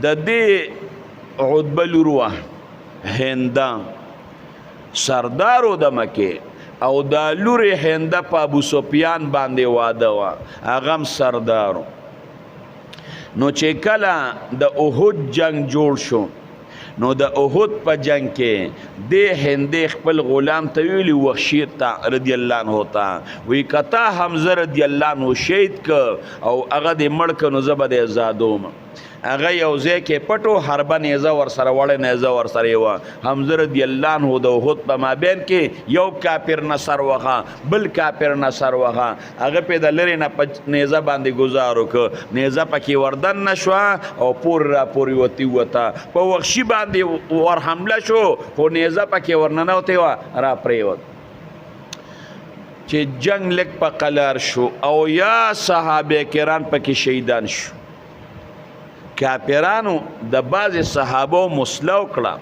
د دې عتبه لور وه هنده سردارو د مکې او دا لور هنده په ابو سفیان باندې واده وه هغه هم سردارو. نو چې کله د احد جنگ جوړ شو نو د احد په جنگ کې د هندې خپل غلام ته ویلي وحشي ته رضی الله عنه ته وی کتا حمزه رضی الله عنه شهید که او هغه دې مړ که نو زه به دې ازادوم. هغه یو ځای کې پټو حربه نیزه ورسره وړه نیزه ورسره یې وه. حمزه رضی الله عنه د احد په مابین کې یو کافر نه سر وخه بل کافر نه سر وخه هغه پې د لرې نه په نیزه باندې ګزار وکړه نیزه پکې وردن نه شوه او پورې را پورې وتې وته په وحشي باندې ور حمله شو خو نیزه پکې ورننوتې وه را پرېوت. چې جنگ لږ په قلار شو او یا صحابه کرام پکې شهیدان شو. کافرانو د بعض صحابو مسله وکړه